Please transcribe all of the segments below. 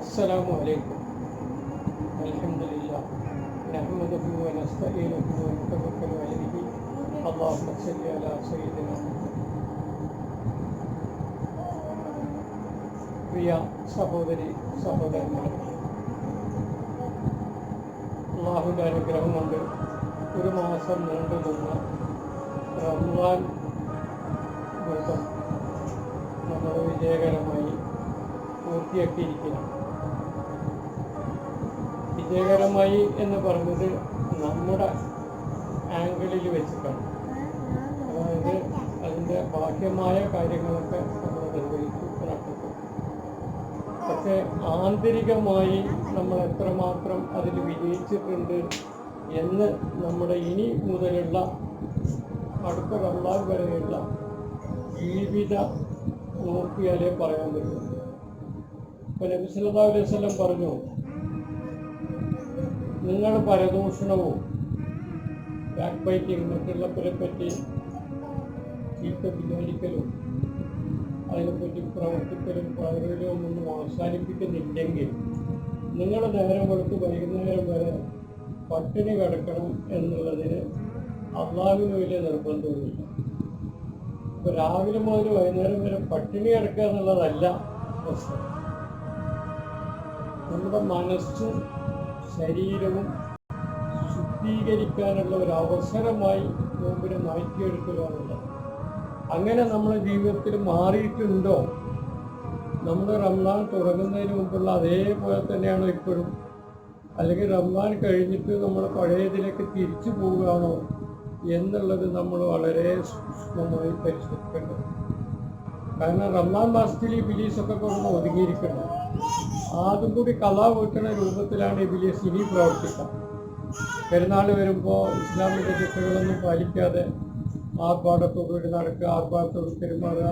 السلام عليكم. الحمد لله نحمده ونستعينه ونتوكل عليه. اللهم صل على سيدنا محمد. പ്രിയ സഹോദരി സഹോദരന്മാരെ, അള്ളാഹുവിൻ്റെ അനുഗ്രഹം കൊണ്ട് ഒരു മാസം നീണ്ടു നിന്ന റമദാൻ വ്രതം നമ്മൾ വിജയകരമായി പൂർത്തിയാക്കിയിരിക്കുകയാണ്. വിജയകരമായി എന്ന് പറഞ്ഞത് നമ്മുടെ ആംഗിളിൽ വെച്ചിട്ടാണ്. അതായത് അതിൻ്റെ ബാഹ്യമായ കാര്യങ്ങളൊക്കെ നമ്മൾ നിർവഹിച്ചു നടത്തും. പക്ഷേ ആന്തരികമായി നമ്മൾ എത്രമാത്രം അതിൽ വിജയിച്ചിട്ടുണ്ട് എന്ന് നമ്മുടെ ഇനി മുതലുള്ള അടുത്ത റമദാൻ വരെയുള്ള ജീവിത നോക്കിയാലേ പറയാൻ പറ്റും. ഇപ്പോൾ നബി സല്ലല്ലാഹു അലൈഹി വസല്ലം പറഞ്ഞു, നിങ്ങൾ പരദൂഷണവും ബാക്ക് ബൈറ്റിങ്, മറ്റുള്ളവരെ പറ്റി ചീത്ത വിചാരിക്കലും അതിനെപ്പറ്റി പ്രവർത്തിക്കലും പറയലും ഒന്നും അവസാനിപ്പിക്കുന്നില്ലെങ്കിൽ നിങ്ങൾ നേരം വെളുത്ത് വൈകുന്നേരം വരെ പട്ടിണി കിടക്കണം എന്നുള്ളതിന് അള്ളാഹുവിന് വലിയ നിർബന്ധമില്ല. ഇപ്പോൾ രാവിലെ മുതൽ വൈകുന്നേരം വരെ പട്ടിണി കിടക്കുക എന്നുള്ളതല്ല പ്രശ്നം. നമ്മുടെ മനസ്സും ശരീരവും ശുദ്ധീകരിക്കാനുള്ള ഒരു അവസരമായി നോമ്പിനെ മാറ്റിയെടുക്കുക എന്നുള്ളത്. അങ്ങനെ നമ്മുടെ ജീവിതത്തിൽ മാറിയിട്ടുണ്ടോ? നമ്മുടെ റമദാൻ തുടങ്ങുന്നതിന് മുമ്പുള്ള അതേപോലെ തന്നെയാണോ ഇപ്പോഴും? അല്ലെങ്കിൽ റമദാൻ കഴിഞ്ഞിട്ട് നമ്മൾ പഴയതിലേക്ക് തിരിച്ചു പോവുകയാണോ എന്നുള്ളത് നമ്മൾ വളരെ സൂക്ഷ്മമായി പരിശോധിക്കേണ്ടത്. കാരണം റമദാൻ മാസത്തിൽ ഈ ബിലീസൊക്കെ കൊണ്ട് ഒതുങ്ങിയിരിക്കണം. അതും കൂടി കലാ വീട്ടുന്ന രൂപത്തിലാണ് ഈ ബിലീസ് ഇനി പ്രവർത്തിക്കുക. പെരുന്നാൾ വരുമ്പോൾ ഇസ്ലാമിക ചിട്ടകളൊന്നും പാലിക്കാതെ ആർഭാടത്തോടുകൂടി നടക്കുക, ആർഭാടത്തോട് പെരുമാറുക,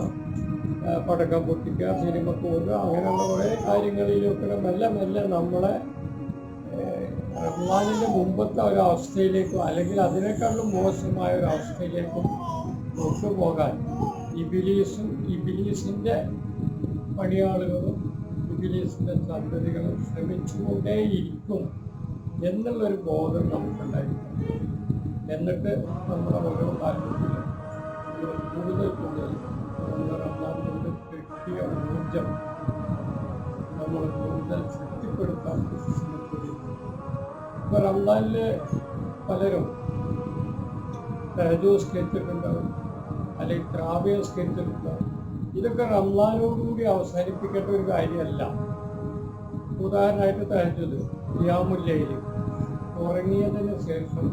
പടക്കം പൊട്ടിക്കുക, സിനിമ പോവുക, അങ്ങനെയുള്ള കുറേ കാര്യങ്ങളിലൊക്കെ മെല്ലെ മെല്ലെ നമ്മളെ റമദാനിൻ്റെ മുമ്പത്തെ ഒരു അവസ്ഥയിലേക്കും അല്ലെങ്കിൽ അതിനേക്കാളും മോശമായ ഒരു അവസ്ഥയിലേക്കും കൊണ്ടുപോകാൻ ഇബിലീസിൻ്റെ പണിയാളുകളും ഇബിലീസിൻ്റെ സന്തതികളും ശ്രമിച്ചുകൊണ്ടേയിരിക്കും എന്നുള്ളൊരു ബോധം നമുക്കുണ്ടായിരിക്കും. എന്നിട്ട് നമ്മുടെ ഓരോ കാര്യത്തിലും കൂടുതൽ റമദാനിലൂടെ കിട്ടിയ ഊർജം നമ്മൾ കൂടുതൽ ശക്തിപ്പെടുത്താൻ ശ്രമിക്കുകയും. ഇപ്പോൾ റമദാനിൽ പലരും തഹജ്ജുദ് സ്കെച്ചിട്ടുണ്ടാവും, അല്ലെങ്കിൽ തറാവീഹ് സ്കെച്ചിട്ടുണ്ടാവും. ഇതൊക്കെ റമദാനോടുകൂടി അവസാനിപ്പിക്കേണ്ട ഒരു കാര്യമല്ല. ഉദാഹരണമായിട്ട് തഹജ്ജുദ്, ഖിയാമുൽ ലൈൽ, ഉറങ്ങിയതിന് ശേഷം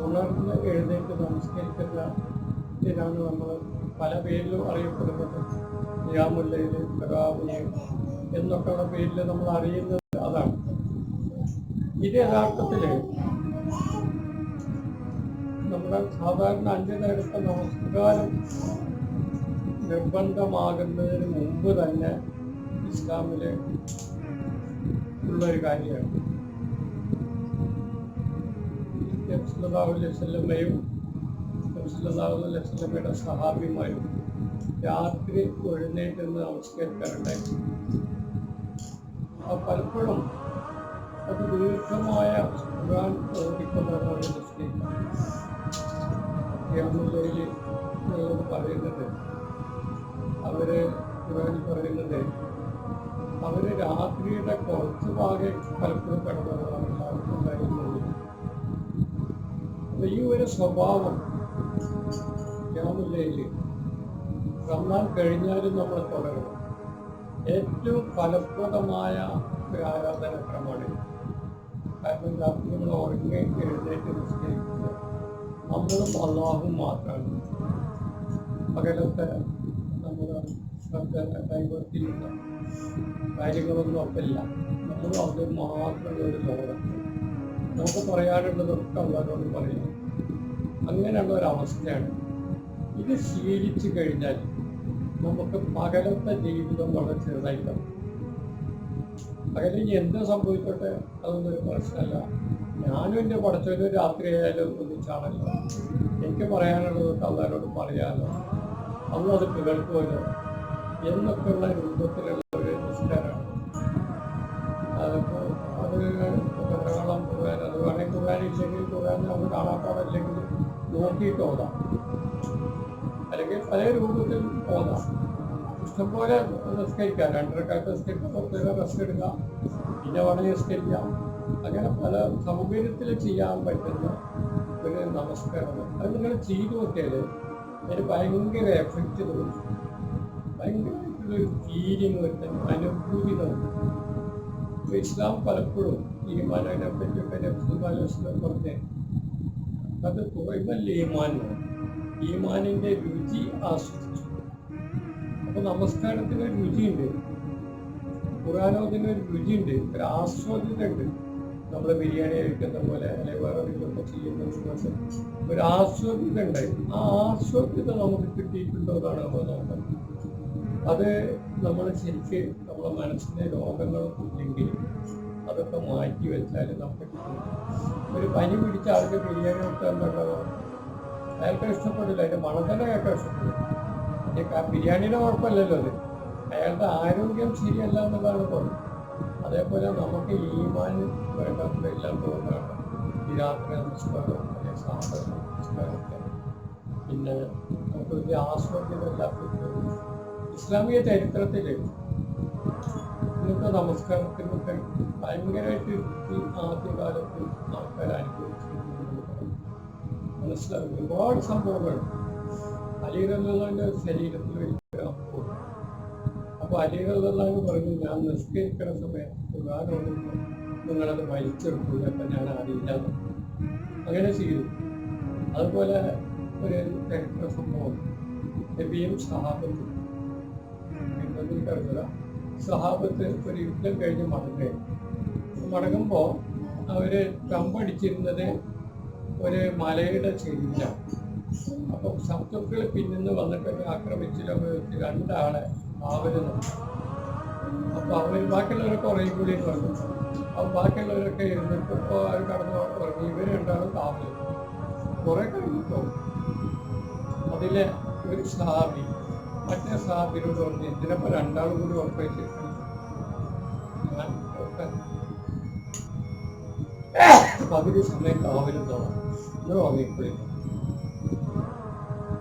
ഉണർന്ന് എഴുന്നേറ്റ് നമസ്കരിക്കുന്ന ഇതിനാണ് നമ്മൾ പല പേരിലും അറിയപ്പെടുന്നത്. ഖിയാമുൽ ലൈൽ, തറാവീഹ് എന്നൊക്കെയുള്ള പേരിൽ നമ്മൾ അറിയുന്നത് അതാണ്. ഇത് യഥാർത്ഥത്തിൽ നമ്മുടെ സാധാരണ 5 നേരത്തെ നമസ്കാരം നിർബന്ധമാകുന്നതിന് മുമ്പ് തന്നെ ഇസ്ലാമിൽ ഉള്ളൊരു കാര്യമാണ്. നബി സല്ലല്ലാഹു അലൈഹി വസല്ലമയും നബി സല്ലല്ലാഹു അലൈഹി വസല്ലമയുടെ സഹാബിമാരും രാത്രി എഴുന്നേറ്റ് നമസ്കരിക്കാറുണ്ടായിരുന്നു. പലപ്പോഴും അത് ദീർഘമായ ഖുർആൻ ഓതിക്കൊണ്ടാണ് അവർ നിസ്കരിക്കുന്നത്. ഖിയാമുൽ ലൈൽ എന്നുള്ളത് പറയുന്നത്, അവർ ഖുർആനിൽ പറയുന്നത്, അവർ രാത്രിയുടെ കുറച്ച് ഭാഗം പലപ്പോഴും കിടന്നതാണ് എല്ലാവർക്കും ഉണ്ടായിരുന്നത്. അപ്പോൾ ഈ ഒരു സ്വഭാവം ഖിയാമുൽ ലൈൽ റമദാൻ കഴിഞ്ഞാലും നമ്മൾ തുടരണം. ഏറ്റവും ഫലപ്രദമായ ഒരു ആരാധനക്രമമാണ്. കാരണം രാത്രി നമ്മൾ ഉറങ്ങി എഴുന്നേറ്റ് നിസ്കരിക്കുക നമ്മളും അള്ളാഹും മാത്രമാണ്. പകലത്തെ നമ്മുടെ ശ്രദ്ധ കൈവർത്തിയുള്ള കാര്യങ്ങളൊന്നും അപ്പല്ല. നമ്മളും അത് മാത്രമുള്ള ഒരു ലോകം. നമുക്ക് പറയാനുള്ളതൊക്കെ അള്ളാഹുവോട് പറയണം. അങ്ങനെയുള്ള ഒരവസ്ഥയാണ്. ഇത് ശീലിച്ചു കഴിഞ്ഞാൽ നമുക്ക് പകലത്തെ ജീവിതം വളരെ ചെറുതായിട്ടാണ്. പകലിൽ എന്ത് സംഭവിക്കട്ടെ അതൊന്നും ഒരു പ്രശ്നമല്ല. ഞാനും എൻ്റെ പഠിച്ചൊരു രാത്രിയായാലും ഒന്നിച്ചാണല്ലോ, എനിക്ക് പറയാനുള്ളത് അള്ളാരോട് പറയാലോ, അന്ന് അത് കേൾക്കുമല്ലോ എന്നൊക്കെയുള്ള രൂപത്തിലുള്ള ഒരു നിസ്കാരമാണ്. അതിപ്പോൾ അത് ധാരാളം ഖുർആൻ, അത് വേണമെങ്കിൽ ഖുർആൻ ഇല്ലെങ്കിൽ ഖുർആൻ നമ്മൾ കാണാപ്പാടില്ലെങ്കിൽ നോക്കിയിട്ട് ഓതാം, അല്ലെങ്കിൽ പല രൂപത്തിൽ ഓതാം. ഇഷ്ടംപോലെ നിസ്കരിക്കാം, 2 റക്അത്ത് നിസ്കരിക്കാം, 10 റെസ്റ്റ് എടുക്കാം, പിന്നെ വേണമെങ്കിൽ നിസ്കരിക്കാം. അങ്ങനെ പല സൗകര്യത്തിൽ ചെയ്യാൻ പറ്റുന്ന ഒരു നമസ്കാരമാണ്. അത് നിങ്ങൾ ചെയ്തു നോക്കിയാൽ അതിന് ഭയങ്കര എഫക്റ്റ് തോന്നും, ഭയങ്കരമായിട്ടുള്ളൊരു ഫീലിംഗ് വരുന്ന അനുഭൂതി തോന്നും. ഇപ്പോൾ ഇസ്ലാം പലപ്പോഴും ഈമാനെ പറ്റിയൊക്കെ നബിസ്വല്ലല്ലാഹു പറഞ്ഞ് അത് കുറയുമല്ല ഈമാനിൻ്റെ രുചി ആസ്വദിച്ചു. അപ്പോൾ നമസ്കാരത്തിന് ഒരു രുചിയുണ്ട്, ഖുർആനോദിന് ഒരു രുചിയുണ്ട്, ഒരു ആസ്വാദ്യത ഉണ്ട്. നമ്മൾ ബിരിയാണി കഴിക്കുന്ന പോലെ അല്ലെങ്കിൽ വേറെ ഇതൊക്കെ ചെയ്യുന്നത് ഒരു ആസ്വാദ്യത ഉണ്ട്. ആ ആസ്വാദ്യത നമുക്ക് കിട്ടിയിട്ടുണ്ടോ എന്നാണ് നമ്മൾ നോക്കുന്നത്. അത് നമ്മൾ ശരിക്ക് നമ്മളെ മനസ്സിലെ രോഗങ്ങളൊന്നും ഇല്ലെങ്കിൽ അതൊക്കെ മാറ്റി വെച്ചാൽ നമുക്ക് കിട്ടും. ഒരു പനി പിടിച്ച ആൾക്ക് ബിരിയാണി കൊടുത്താൽ എന്താണോ അയാൾക്ക് ഇഷ്ടപ്പെടില്ല, അതിൻ്റെ മണം തന്നെ അയാൾക്ക് ഇഷ്ടപ്പെടും. ബിരിയാണിയുടെ കുഴപ്പമില്ലല്ലോ അത്, അയാളുടെ ആരോഗ്യം ശരിയല്ല എന്നുള്ളതാണ് കുഴപ്പം. അതേപോലെ നമുക്ക് ഈമാൻ വേണ്ടതെല്ലാം തോന്നുകയാണ് ഈ രാത്രി നമസ്കാരം അല്ലെങ്കിൽ സാധന നമസ്കാരമൊക്കെ. പിന്നെ നമുക്ക് വലിയ ആസ്വാദ്യമില്ലാത്ത ഇസ്ലാമിക ചരിത്രത്തിൽ ഇന്നത്തെ നമസ്കാരത്തിനൊക്കെ ഭയങ്കരമായിട്ട് ഈ ആദ്യകാലത്ത് ആൾക്കാർ അനുഭവിച്ചിട്ടുണ്ട്. മനസ്സിലാകും ഒരുപാട് സംഭവങ്ങൾ. അലി റളിയല്ലാഹുവിൻ്റെ ശരീരത്തിൽ വലിയൊരു അമ്പുണ്ട്. അപ്പോൾ അലി റളിയല്ലാഹു പറഞ്ഞു, ഞാൻ നിസ്കരിക്കുന്ന സമയത്ത് ഖുർആൻ ഓതുമ്പോൾ നിങ്ങളത് വലിച്ചെടുക്കില്ല, അപ്പം ഞാൻ അറിയില്ല. അങ്ങനെ ചെയ്തു. അതുപോലെ ഒരു ചരിത്ര സംഭവം, നബിയും സഹാബത്തും എനിക്കറിയില്ല, സഹാബത്ത് ഒരു യുദ്ധം കഴിഞ്ഞ് മടങ്ങുമ്പോൾ അവർ കമ്പടിച്ചിരുന്നത് ഒരു മലയുടെ ചെരിയിലാണ്. അപ്പം ശത്രുക്കൾ പിന്നിന്ന് വന്നിട്ട് ആക്രമിച്ച് 2 ആളെ കാവല്. അപ്പോൾ അവർ ബാക്കിയുള്ളവരൊക്കെ ഉറയും കൂടി എന്ന് പറഞ്ഞു. അപ്പോൾ ബാക്കിയുള്ളവരൊക്കെ ഇരുന്നിട്ട് ഇപ്പോൾ അവർ കടന്നു പറഞ്ഞു, ഇവർ 2 ആളും കാവല്. കുറേ കഴിഞ്ഞിട്ടോ അതിലെ ഒരു സഹാബി മറ്റേ സഹാബിനോട് പറഞ്ഞു, എന്തിനപ്പോൾ 2 ആളും കൂടി ഉറപ്പിച്ചിരിക്കണം, ഞാൻ പകുതി സമയം കാവലുണ്ടാവും എന്ന് ഉറങ്ങിപ്പോയി.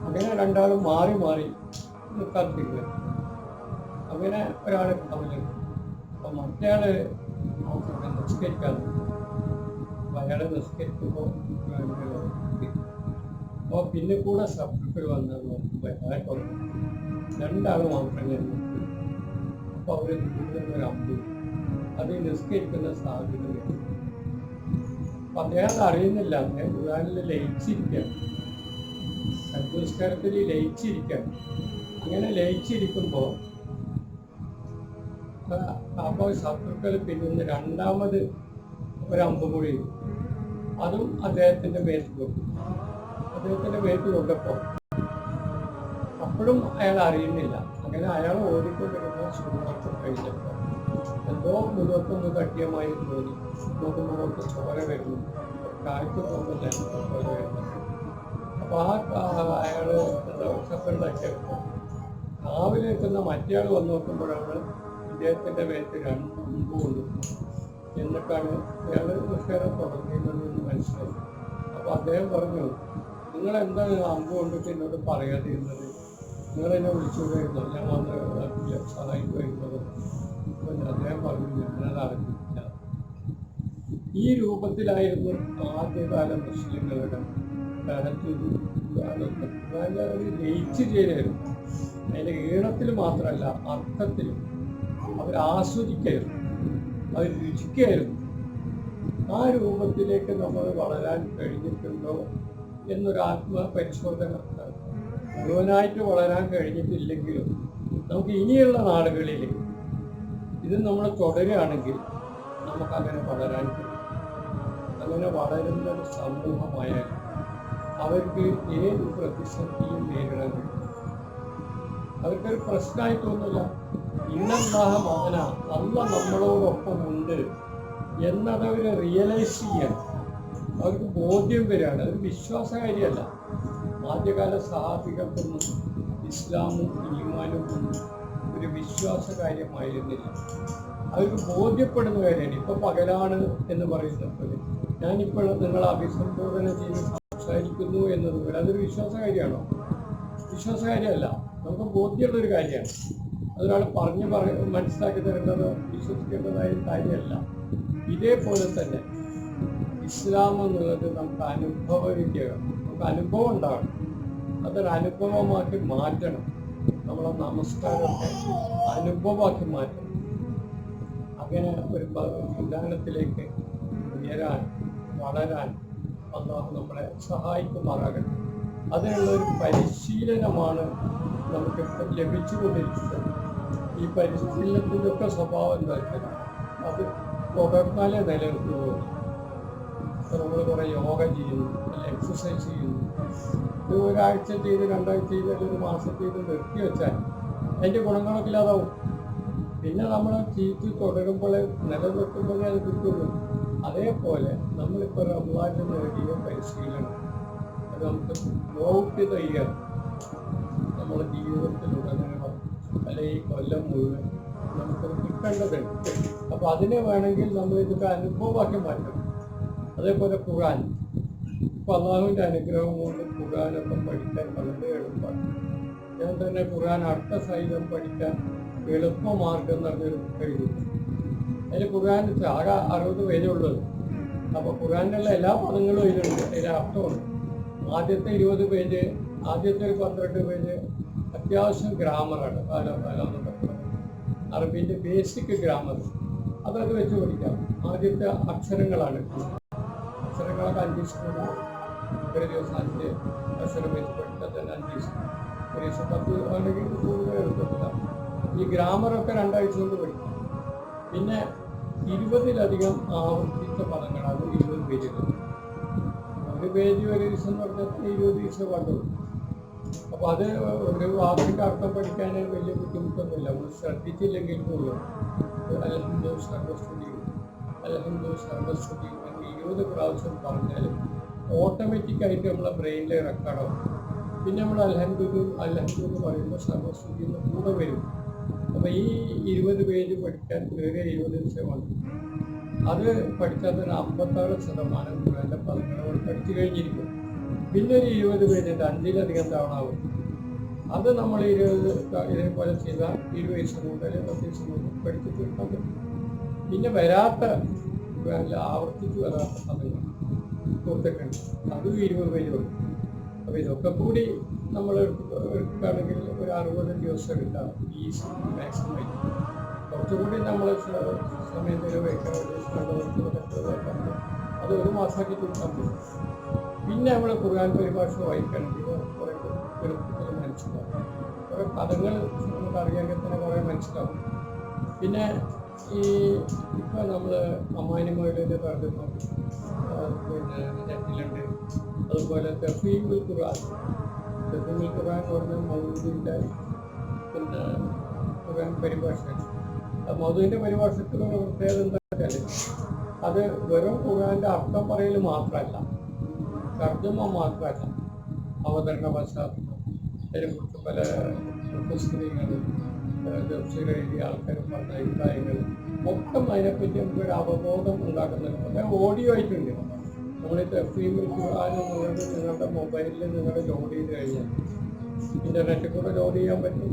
അങ്ങനെ 2 ആളും മാറി മാറി നിൽക്കാത്തില്ല. അങ്ങനെ ഒരാൾ കാവലുണ്ട്. അപ്പം മറ്റേ ആള് നിസ്കരിക്കാൻ, അപ്പം അയാൾ നിസ്കരിക്കുമ്പോൾ അപ്പോൾ പിന്നെ കൂടെ ശത്രുക്കൾ വന്നത് നോക്കുമ്പോൾ അയാൾ 2 ആൾ മാത്രമേ നോക്കൂ. അപ്പോൾ അവർ ഒരു അമ്പ് അത് നിസ്കരിക്കുന്ന സാധ്യത. അപ്പം അദ്ദേഹം അറിയുന്നില്ല, അദ്ദേഹം ഖുർആനിൽ ലയിച്ചിരിക്കുകയാണ്, സംസ്കാരത്തിൽ ലയിച്ചിരിക്കുകയാണ്. അങ്ങനെ ലയിച്ചിരിക്കുമ്പോൾ അപ്പോൾ ശത്രുക്കൾ പിന്നീട് 2ാമത് ഒരമ്പ് കൂടി അതും അദ്ദേഹത്തിൻ്റെ മേത്ത് കൊടുക്കും. അദ്ദേഹത്തിൻ്റെ മേത്ത് കൊണ്ടപ്പോൾ അപ്പോഴും അയാൾ അറിയുന്നില്ല. അങ്ങനെ അയാൾ ഓടിക്കൊണ്ടിരുന്ന സൂറത്ത് കഴിഞ്ഞപ്പോൾ എന്തോ മുഖത്തൊന്ന് തട്ടിയമായി തോന്നി. നോക്കുമ്പോൾ ചോര വരുന്നു, കായ്ക്ക് പോകുമ്പോൾ ചോര വരുന്നു. അപ്പോൾ അയാൾ എന്താ ശബ്ദമുണ്ടാക്കിയപ്പോൾ രാവിലെ എത്തുന്ന മറ്റേ ആൾ വന്ന് നോക്കുമ്പോഴാണ് ഇദ്ദേഹത്തിൻ്റെ മേത്ത് 2 അമ്പ് കൊണ്ടു. എന്നിട്ടാണ് അയാൾ നിസ്കാരം തുടങ്ങിയതെന്ന് മനസ്സിലായി. അപ്പോൾ അദ്ദേഹം പറഞ്ഞു, നിങ്ങളെന്താണ് അമ്പ് കൊണ്ടിട്ട് എന്നോട് പറയാതിരുന്നത്, നിങ്ങളെന്നെ വിളിച്ചുകൊണ്ടിരുന്നു, ഞാൻ വന്ന് സഹായിക്ക് വരുന്നത്. അപ്പോൾ അദ്ദേഹം പറഞ്ഞു, ഞാനത് അറിഞ്ഞില്ല. ഈ രൂപത്തിലായിരുന്നു ആദ്യകാല മുസ്ലിങ്ങളുടെ ഒരു ലയിച്ച് ചേരായിരുന്നു. അതിൻ്റെ ഈണത്തിൽ മാത്രമല്ല അർത്ഥത്തിലും അവർ ആസ്വദിക്കായിരുന്നു, അവർ രുചിക്കായിരുന്നു. ആ രൂപത്തിലേക്ക് നമ്മൾ വളരാൻ കഴിഞ്ഞിട്ടുണ്ടോ എന്നൊരു ആത്മപരിശോധന. മുഴുവനായിട്ട് വളരാൻ കഴിഞ്ഞിട്ടില്ലെങ്കിലും നമുക്ക് ഇനിയുള്ള നാളുകളിൽ ഇത് നമ്മൾ തുടരുകയാണെങ്കിൽ നമുക്കങ്ങനെ വളരാൻ കഴിയും. അങ്ങനെ വളരുന്ന ഒരു സമൂഹമായാൽ അവർക്ക് ഏത് പ്രതിസന്ധിയും നേരിടാൻ കഴിയും. അവർക്കൊരു പ്രശ്നമായിട്ടൊന്നുമില്ല. ഇന്നല്ലാഹ മാന, അല്ല നമ്മളോടൊപ്പം ഉണ്ട് എന്നതവർ റിയലൈസ് ചെയ്യണം. അവർക്ക് ബോധ്യം വരികയാണ്. അതൊരു വിശ്വാസകാര്യമല്ല. ആദ്യകാല സഹാബികൾക്കൊന്നും ഇസ്ലാമും ഈമാനും ഒന്നും ഒരു വിശ്വാസ കാര്യമായിരുന്നില്ല. അവർക്ക് ബോധ്യപ്പെടുന്ന കാര്യമാണ്. ഇപ്പോൾ പകലാണ് എന്ന് പറയുന്നത് ഞാനിപ്പോൾ നിങ്ങളെ അഭിസംബോധന ചെയ്ത് സംസാരിക്കുന്നു എന്നതുപോലെ അതൊരു വിശ്വാസകാര്യമാണോ? വിശ്വാസകാര്യമല്ല. നമുക്ക് ബോധ്യമുള്ളൊരു കാര്യമാണ്. അതൊരാൾ മനസ്സിലാക്കി തരേണ്ടതോ വിശ്വസിക്കേണ്ടതായ കാര്യമല്ല. ഇതേപോലെ തന്നെ ഇസ്ലാം എന്നുള്ളത് നമുക്ക് അനുഭവവിദ്യയാണ്. നമുക്ക് അനുഭവം ഉണ്ടാകണം. അതൊരു അനുഭവമാക്കി മാറ്റണം. നമ്മളെ നമസ്കാരമൊക്കെ അനുഭവമാക്കി മാറ്റണം. അങ്ങനെ ഒരു വിധാനത്തിലേക്ക് ഉയരാൻ വളരാൻ അല്ലാഹു നമ്മളെ സഹായിക്കുമാറാകട്ടെ. അതിനുള്ള ഒരു പരിശീലനമാണ് നമുക്കിപ്പോൾ ലഭിച്ചുകൊണ്ടിരിക്കുന്നത്. ഈ പരിശീലനത്തിൻ്റെയൊക്കെ സ്വഭാവം എന്താ വെച്ചാൽ അത് തുടർന്നാലേ നിലനിൽക്കുകയുള്ളൂ. ഇപ്പോൾ നമ്മൾ കുറേ യോഗ ചെയ്യുന്നു, അല്ല എക്സസൈസ് ചെയ്യുന്നു. ഇത് ഒരാഴ്ച ചെയ്ത് 2 ആഴ്ച ചെയ്ത് അല്ലെങ്കിൽ 1 മാസം ചെയ്ത് നിർത്തി വെച്ചാൽ അതിൻ്റെ ഗുണങ്ങളൊക്കെ ഇല്ലാതാവും. പിന്നെ നമ്മൾ ചെയ്ത് തുടരുമ്പോൾ നിലനിർത്തുമ്പോഴേ അത് കിട്ടുള്ളൂ. അതേപോലെ നമ്മളിപ്പോൾ റമദാനിൽ നേടിയ പരിശീലനം അത് നമുക്ക് ഔട്ട് ചെയ്യാൻ നമ്മുടെ ജീവിതത്തിലുടനീളം അല്ലെങ്കിൽ ഈ കൊല്ലം മുഴുവൻ നമുക്കത് കിട്ടേണ്ടതുണ്ട്. അപ്പോൾ അതിനെ വേണമെങ്കിൽ നമ്മൾ ഇതൊക്കെ അനുഭവമാക്കി മാറ്റണം. അതേപോലെ ഖുർആൻ, ഇപ്പോൾ അള്ളാഹുവിൻ്റെ അനുഗ്രഹം കൊണ്ട് ഖുർആനൊക്കെ പഠിക്കാൻ വളരെ എളുപ്പമാണ്. ഞാൻ തന്നെ ഖുർആൻ അർത്ഥസഹിതം പഠിക്കാൻ എളുപ്പമാർഗം എന്ന് പറഞ്ഞൊരു എഴുതി. അതിൽ ഖുർആൻ ആകെ 60 പേജേ ഉള്ളത്. അപ്പോൾ ഖുർആനിലുള്ള എല്ലാ പദങ്ങളും ഇതിലുണ്ട്, അതിൻ്റെ അർത്ഥമുണ്ട്. ആദ്യത്തെ 20 പേജ്, ആദ്യത്തെ ഒരു 12 പേജ് അത്യാവശ്യം ഗ്രാമറാണ്. അറബിൻ്റെ ബേസിക് ഗ്രാമർ അതൊക്കെ വെച്ച് പഠിക്കാം. ആദ്യത്തെ അക്ഷരങ്ങളാണ്. അക്ഷരങ്ങളൊക്കെ 5 ദിവസം ഒരു ദിവസം 5 അക്ഷരം വെച്ച് പഠിച്ചാൽ തന്നെ 5 ദിവസം, ഒരു ദിവസം 10 അല്ലെങ്കിൽ കൂടുതൽ എടുക്കത്തില്ല. ഈ ഗ്രാമറൊക്കെ 2 ആഴ്ച കൊണ്ട് പഠിക്കാം. പിന്നെ 20-ലധികം ആവർത്തിച്ച പദങ്ങളാണ് 20 പേജുകൾ. ഒരു പേജ് ഒരു ദിവസം എന്ന് പറഞ്ഞാൽ 20 ദിവസം പാടുള്ളൂ. അപ്പോൾ അത് ഒരു വാക്കിൻ്റെ അർത്ഥം പഠിക്കാൻ വലിയ ബുദ്ധിമുട്ടൊന്നുമില്ല. നമ്മൾ ശ്രദ്ധിച്ചില്ലെങ്കിൽ പോലും അൽഹംദു സർവസ്തുതിയും അൽഹംദു സർവസ്തുതിയും എന്ന് 20 പ്രാവശ്യം പറഞ്ഞാൽ ഓട്ടോമാറ്റിക്കായിട്ട് നമ്മളെ ബ്രെയിനിൽ റെക്കോർഡാവും. പിന്നെ നമ്മൾ അൽഹംദു എന്ന് പറയുമ്പോൾ സർവസ്തുതി എന്ന് കൂടെ വരും. അപ്പോൾ ഈ 20 പേജ് പഠിക്കാൻ വേറെ 20 ദിവസമാണ്. അത് പഠിച്ചാൽ തന്നെ 56% ഖുർആൻ്റെ പദങ്ങൾ പഠിച്ചു കഴിഞ്ഞിരിക്കും. പിന്നെ ഒരു 20 പേജുണ്ട്, 5-ലധികം തവണ ആവും. അത് നമ്മൾ ഇതേപോലെ ചെയ്താൽ 20 ദിവസം കൊണ്ട് അല്ലെങ്കിൽ 10 ദിവസം കൊണ്ട് പഠിച്ചു തീർക്കാൻ പറ്റും. പിന്നെ ആവർത്തിച്ച് വരാത്ത പദങ്ങൾ കൊടുത്തിട്ടുണ്ട്, അതും 20 പേജ് കൊടുക്കും. അപ്പോൾ ഇതൊക്കെ കൂടി നമ്മൾ എടുക്കുകയാണെങ്കിൽ ഒരു 60 ദിവസം എടുക്കാം. ഈസി മാക്സിമം ആയിട്ട് കുറച്ചുകൂടി നമ്മൾ സമയം ചിലവഴിക്കാൻ അത് 1 മാസമാക്കി തീർക്കാൻ പറ്റും. പിന്നെ നമ്മൾ ഖുർആൻ പരിഭാഷ വായിക്കണമെങ്കിൽ കുറേ എളുപ്പത്തിൽ മനസ്സിലാവും. കുറേ പദങ്ങൾ നമുക്ക് അറിയാമെങ്കിൽ തന്നെ കുറേ മനസ്സിലാവും. പിന്നെ ഇപ്പോൾ നമ്മൾ അമ്മാനിമൊയിലിൻ്റെ തർജ്ജമ പിന്നെ നെറ്റിലുണ്ട്. അതുപോലെ തഫ്സീറുൽ ഖുർആൻ പറഞ്ഞ മൗദൂദിൻ്റെ പിന്നെ ഖുർആൻ പരിഭാഷയാണ്. മൗദൂദിൻ്റെ പരിഭാഷയ്ക്കുള്ള പ്രത്യേകത എന്താ വെച്ചാൽ അത് വെറും ഖുർആൻ്റെ അർത്ഥം പറയൽ മാത്രമല്ല, തർജ്ജമ മാത്രമല്ല, അവതരണ പശ്ചാത്തലം, അതിനെക്കുറിച്ച് പല പുസ്തകങ്ങളും തഫ്സീർ എഴുതിയ ആൾക്കാരും പറഞ്ഞ അഭിപ്രായങ്ങൾ മൊത്തം അതിനെപ്പറ്റി നമുക്കൊരു അവബോധം ഉണ്ടാക്കുന്നുണ്ട്. അത് ഓഡിയോ ആയിട്ടുണ്ട്. നമ്മൾ ഈ തഫ്സീറുൽ ഖുർആൻ എന്നുള്ളത് നിങ്ങളുടെ മൊബൈലിൽ നിങ്ങൾ ലോഡ് ചെയ്ത് കഴിഞ്ഞാൽ ഇൻ്റർനെറ്റിൽ കൂടെ ലോഡ് ചെയ്യാൻ പറ്റും.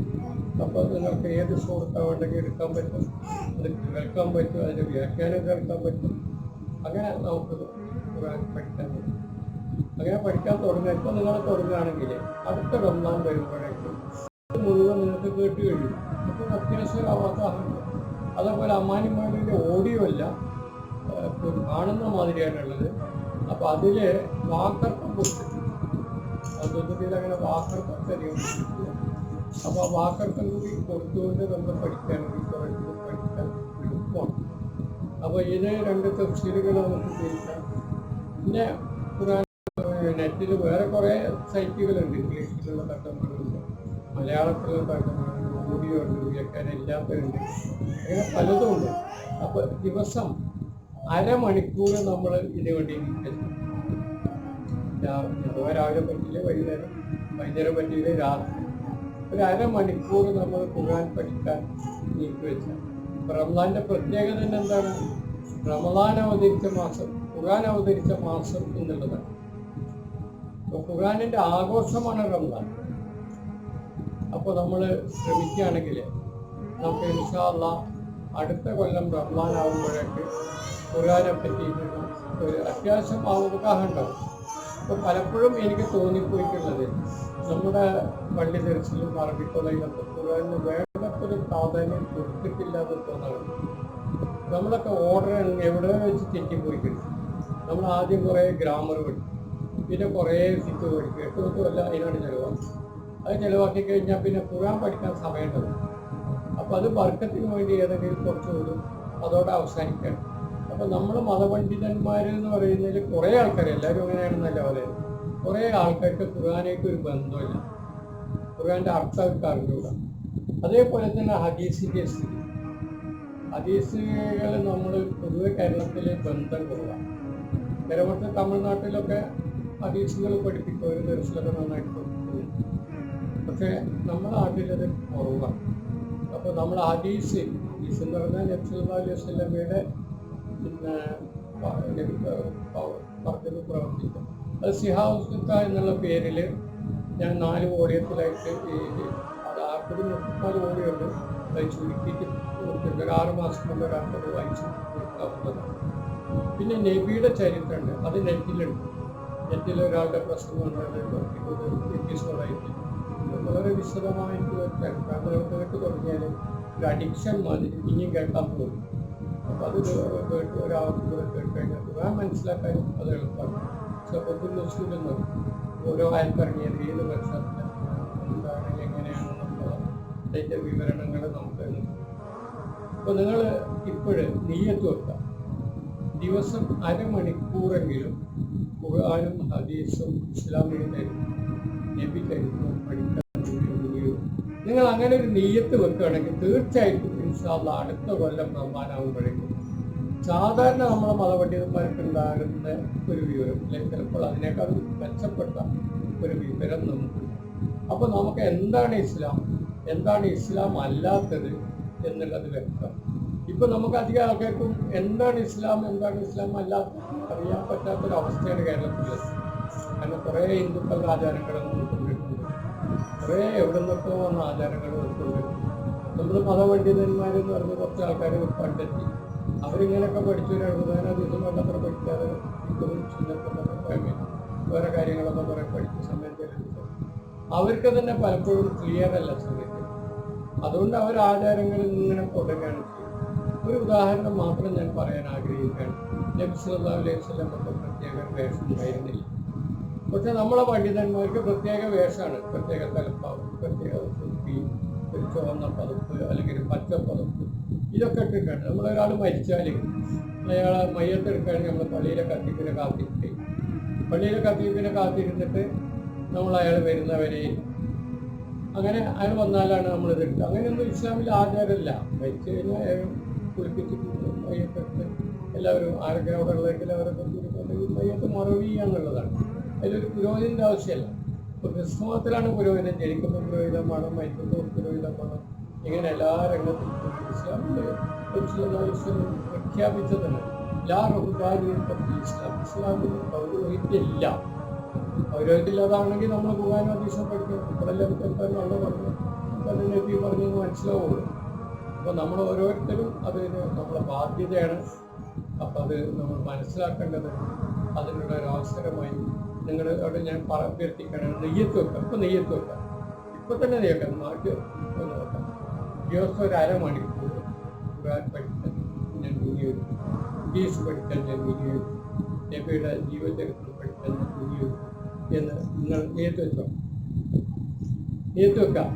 അപ്പോൾ നിങ്ങൾക്ക് ഏത് സുഹൃത്താണ് വേണ്ടെങ്കിൽ എടുക്കാൻ പറ്റും, അത് കേൾക്കാൻ പറ്റും, അതിൻ്റെ വ്യാഖ്യാനം കേൾക്കാൻ പറ്റും. അങ്ങനെ നമുക്ക് ഖുർആൻ പഠിക്കാൻ പറ്റും. അങ്ങനെ പഠിക്കാൻ തുടങ്ങുക. ഇപ്പോൾ നിങ്ങൾ തുടങ്ങുകയാണെങ്കിൽ അടുത്ത റമദാൻ വരുമ്പോഴേക്കും മുഴുവൻ നിങ്ങൾക്ക് കേട്ട് കഴിയും. അപ്പോൾ അത്യാവശ്യം അവസാനമുണ്ട്. അതേപോലെ അമ്മാനിമാരുടെ ഓഡിയോ അല്ല, കാണുന്ന മാതിരിയാണുള്ളത്. അപ്പോൾ അതിൽ വാക്കർത്ഥം കൊടുത്തിട്ടുണ്ട്. അദ്വൈതത്തിൽ അങ്ങനെ വാക്കർത്ഥം തരികയില്ല. അപ്പോൾ ആ വാക്കർത്ഥം കൂടി കൊടുത്തുകൊണ്ട് നമ്മൾ പഠിക്കുകയാണെങ്കിൽ കുറച്ചുകൂടി പഠിക്കാൻ എളുപ്പമാണ്. അപ്പോൾ ഇതിന് 2 തഫ്സീറുകൾ നമുക്ക് ഉപയോഗിക്കാം. പിന്നെ ഖുർആൻ നെറ്റിൽ വേറെ കുറേ സൈറ്റുകളുണ്ട്. ഇംഗ്ലീഷിലുള്ള തർജ്ജമകളുണ്ട്, മലയാളത്തിലുള്ള തർജ്ജമകളുണ്ട്, ഓഡിയോ ഉണ്ട്, വ്യാഖ്യാനം ഇല്ലാത്തതുണ്ട്, അങ്ങനെ പലതും ഉണ്ട്. അപ്പോൾ ദിവസം അരമണിക്കൂർ നമ്മൾ ഇതിനു വേണ്ടി അഥവാ രാവിലെ പറ്റിയില്ല വൈകുന്നേരം പറ്റിയില്ല രാത്രി ഒരു അരമണിക്കൂർ നമ്മൾ ഖുർആൻ പഠിക്കാൻ നീക്കി വെച്ചാൽ. റമദാന്റെ പ്രത്യേകത തന്നെ എന്താണ്? റമദാൻ അവതരിച്ച മാസം, ഖുർആൻ അവതരിച്ച മാസം എന്നുള്ളതാണ്. അപ്പോൾ ഖുർആനിന്റെ ആഘോഷമാണ് റമദാൻ. അപ്പോൾ നമ്മൾ ശ്രമിക്കുകയാണെങ്കിൽ നമുക്ക് ഇൻഷാ അല്ലാഹ് അടുത്ത കൊല്ലം റമദാൻ ആകുമ്പോഴേക്ക് ഖുർആനെ പറ്റിയിട്ടുള്ള ഒരു അത്യാവശ്യം അവഗാഹം ഉണ്ടാവും. അപ്പോൾ പലപ്പോഴും എനിക്ക് തോന്നിപ്പോയിട്ടുള്ളത് നമ്മുടെ പള്ളി ദർശനം അറബി കോളേജിലൊക്കെ ഖുർആനിന് വേണ്ടത്തൊരു പ്രാധാന്യം കൊടുത്തിട്ടില്ല എന്ന് തോന്നുന്നു. നമ്മളൊക്കെ ഓർഡർ എവിടെ വെച്ച് തെറ്റിപ്പോയിട്ടുണ്ട്. നമ്മൾ ആദ്യം കുറേ ഗ്രാമർ പഠിക്കും, പിന്നെ കുറേ ഫിത്ത് പഠിക്കും, 8 കൊല്ലം അതിനാണ് ചിലവാക്കും. അത് ചിലവാക്കി കഴിഞ്ഞാൽ പിന്നെ ഖുർആൻ പഠിക്കാൻ സമയമുണ്ടാവും. അപ്പോൾ അത് ബർക്കത്തിന് വേണ്ടി ഏതെങ്കിലും കുറച്ച് വിടും, അതോടെ അവസാനിക്കണം. അപ്പോൾ നമ്മൾ മതപണ്ഡിതന്മാരെന്ന് പറയുന്നതിൽ കുറേ ആൾക്കാർ, എല്ലാവരും അങ്ങനെയാണെന്നല്ല പറയുന്നത്, കുറേ ആൾക്കാർക്ക് ഖുർആനായിട്ട് ഒരു ബന്ധമില്ല, ഖുർആൻ്റെ അർത്ഥമൊക്കെ അറിഞ്ഞുകൂടാ. അതേപോലെ തന്നെ ഹദീസിൻ്റെ സ്ഥിതി, ഹദീസുകൾ നമ്മൾ പൊതുവെ കേരളത്തിൽ ബന്ധം കുറവാണ്. കേരളത്തിൽ തമിഴ്നാട്ടിലൊക്കെ ഹദീസുകൾ പഠിപ്പിക്കും, ഒരു ദർശനമൊക്കെ നന്നായിട്ട് പഠിപ്പിക്കുന്നു. പക്ഷേ നമ്മുടെ നാട്ടിലത് കുറവാണ്. അപ്പോൾ നമ്മൾ ഹദീസ് എന്ന് പറഞ്ഞാൽ നബി സല്ലല്ലാഹു അലൈഹി വസല്ലമയുടെ പിന്നെ പറഞ്ഞത് പ്രവർത്തിക്കും. അത് സിഹാവുസ്ത എന്നുള്ള പേരിൽ ഞാൻ 4 വോളിയത്തിലായിട്ട് അത് 34 വോളിയുണ്ട്. അത് ചുരുക്കിയിട്ട് കൊടുത്തിട്ട് ഒരു 6 മാസം കൊണ്ട് ഒരാൾക്കത് വായിച്ച് കൊടുക്കാവുന്നതാണ്. പിന്നെ നബിയുടെ ചരിത്രമുണ്ട്, അത് നെറ്റിലുണ്ട്. നെറ്റിൽ ഒരാളുടെ പ്രസംഗം എപ്പിസോഡായിട്ട് വളരെ വിശദമായിട്ട് ചരിത്രം കേട്ട് തുടങ്ങിയാൽ ഒരു അഡിക്ഷൻ മാതിരി ഇനിയും കേൾക്കാൻ പോകും. അപ്പോൾ അത് കേട്ട് ഒരാൾക്ക് കൂടെ കേട്ട് കഴിഞ്ഞാൽ ഖുർആൻ മനസ്സിലാക്കാനും അത് എളുപ്പമാണ്. ചിലപ്പോൾ മുസ്ലിമെന്ന് ഓരോ ആൾക്കിറങ്ങിയത് ഏത് വർഷത്തിൽ എന്താണ് എങ്ങനെയാണെന്നുള്ള അതിൻ്റെ വിവരണങ്ങൾ നമുക്ക്. അപ്പോൾ നിങ്ങൾ ഇപ്പോഴും നിയ്യത്ത് വെക്കുക, ദിവസം അരമണിക്കൂറെങ്കിലും ഖുർആനും ഹദീസും ഇസ്ലാമിൻ്റെ നബി ചരിത്രവും പഠിക്കാൻ. നിങ്ങൾ അങ്ങനെ ഒരു നിയ്യത്ത് വെക്കുകയാണെങ്കിൽ തീർച്ചയായിട്ടും ഇൻഷാ അല്ലാഹ് അടുത്ത കൊല്ലം റമദാനാകുമ്പോഴേക്കും സാധാരണ നമ്മളെ മതപണ്ഡിതന്മാർക്ക് ഉണ്ടാകുന്ന ഒരു വിവരം, അല്ലെങ്കിൽ ചിലപ്പോൾ അതിനേക്കാൾ മെച്ചപ്പെട്ട ഒരു വിവരം നമുക്ക്. അപ്പോൾ നമുക്ക് എന്താണ് ഇസ്ലാം, എന്താണ് ഇസ്ലാം അല്ലാത്തത് എന്നുള്ളത് വ്യക്തം. ഇപ്പം നമുക്ക് അധികം ആൾക്കാർക്കും എന്താണ് ഇസ്ലാം അല്ലാത്തത് അറിയാൻ പറ്റാത്തൊരവസ്ഥയാണ് കേരളത്തിലുള്ളത്. കാരണം കുറേ ഹിന്ദുക്കളുടെ ആചാരങ്ങളും ഉൾക്കൊണ്ടിട്ടുണ്ട്, കുറേ എവിടെ നിന്നൊക്കെ വന്ന ആചാരങ്ങൾ ഉൾക്കൊണ്ടിട്ടുണ്ട്. നമ്മൾ മതപണ്ഡിതന്മാരെന്ന് പറഞ്ഞ് കുറച്ച് ആൾക്കാർ കണ്ടെത്തി അവരിങ്ങനെയൊക്കെ പഠിച്ചു ഒരു 70 ദിവസം വേണ്ടത്ര പഠിക്കാതെ വേറെ കാര്യങ്ങളൊക്കെ കുറേ പഠിച്ച സമയത്ത് അവർക്ക് തന്നെ പലപ്പോഴും ക്ലിയർ അല്ല സമയത്ത്. അതുകൊണ്ട് അവർ ആചാരങ്ങളിൽ ഇങ്ങനെ തുടങ്ങുകയാണ് ചെയ്യുന്നത്. ഒരു ഉദാഹരണം മാത്രം ഞാൻ പറയാൻ ആഗ്രഹിക്കുകയാണ്. നബി സല്ലല്ലാഹു അലൈഹി വസല്ലമക്ക് പ്രത്യേക വേഷം ഉണ്ടായിരുന്നില്ല. പക്ഷെ നമ്മളെ പണ്ഡിതന്മാർക്ക് പ്രത്യേക വേഷമാണ്, പ്രത്യേക തലപ്പാവ്, പ്രത്യേക തൊപ്പി, ഒരു ചുവന്ന പതപ്പ് അല്ലെങ്കിൽ ഒരു പച്ച പതപ്പ്, ഇതൊക്കെ ഇട്ടിട്ടാണ്. നമ്മളൊരാൾ മരിച്ചാൽ അയാളെ മയ്യത്തെടുക്കുകയാണെങ്കിൽ നമ്മൾ പള്ളിയിലെ കത്തീബിനെ കാത്തിരുന്നിട്ട് നമ്മൾ അയാൾ വരുന്നവരെ അങ്ങനെ അയാൾ വന്നാലാണ് നമ്മളിത് എടുക്കുക. അങ്ങനെയൊന്നും ഇസ്ലാമിൽ ആചാരമല്ല. മരിച്ചു കഴിഞ്ഞാൽ അയാൾ കുളിപ്പിച്ചിട്ട് മയ്യത്തെടുത്ത് എല്ലാവരും ആരൊക്കെ അവിടെ ഉള്ളതെങ്കിൽ അവരൊക്കെ മയ്യത്ത് മറവി ചെയ്യാന്നുള്ളതാണ്. അതിലൊരു പുരോഹിതൻ്റെ ആവശ്യമല്ല. ഇപ്പോൾ ക്രിസ്തുമതത്തിലാണ് പുരോഹിതൻ, ജനിക്കുമ്പോൾ പുരോഹിതമാണ്, മരിക്കുമ്പോൾ പുരോഹിതമാണ്. ഇങ്ങനെ എല്ലാ രംഗത്തും ഇസ്ലാമിൻ്റെ പ്രഖ്യാപിച്ചതാണ് ലാ റഹ്ബാനിയ്യത ഇസ്ലാം. ഇസ്ലാമിൽ പൗരോഹിത്യമില്ല. പൗരോഹിത്യമില്ലാതാണെങ്കിൽ നമ്മൾ ഖുർആൻ ഹദീസും പഠിക്കണം. ഇപ്പോഴെല്ലാം നല്ല പറഞ്ഞു അത് നബി പറഞ്ഞെന്ന് മനസ്സിലാവുള്ളൂ. അപ്പോൾ നമ്മൾ ഓരോരുത്തരും അതിന് നമ്മളെ ബാധ്യതയാണ്. അപ്പം അത് നമ്മൾ മനസ്സിലാക്കേണ്ടത് അതിനുള്ള ഒരു അവസരമായി നിങ്ങളോട് ഞാൻ അഭ്യർത്ഥിക്കണം. നെയ്യത്ത് വെക്കാം, ഇപ്പം നെയ്യത്ത് വെക്കാം, ഇപ്പം തന്നെ നെയ്യാക്കാം, മാറ്റി നോക്കാം. ദിവസം ഒരു അരമണിക്കൂർ ഖുർആൻ പഠിക്കാൻ ഞാൻ വിനിയോഗിക്കും, ഹദീസ് പഠിക്കാൻ ഞാൻ വിനിയോഗിക്കും, നബിയുടെ ജീവചരിത്രം പഠിക്കാൻ ഞാൻ വിനിയോഗിക്കും എന്ന് നിങ്ങൾ നെയ്യത്ത് വെച്ചോ. നെയ്യത്ത് വെക്കാം.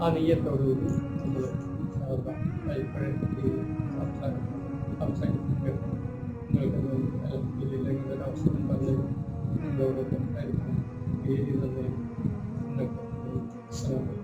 ആ നെയ്യത്തോടുകൂടി നമ്മൾ സംസാരിക്കും. നിങ്ങൾക്ക് അല്ലെങ്കിൽ ഒരു അവസരം പറഞ്ഞ് നിങ്ങളോട് സംസാരിക്കും. പേര് തന്നെ നിങ്ങൾക്ക്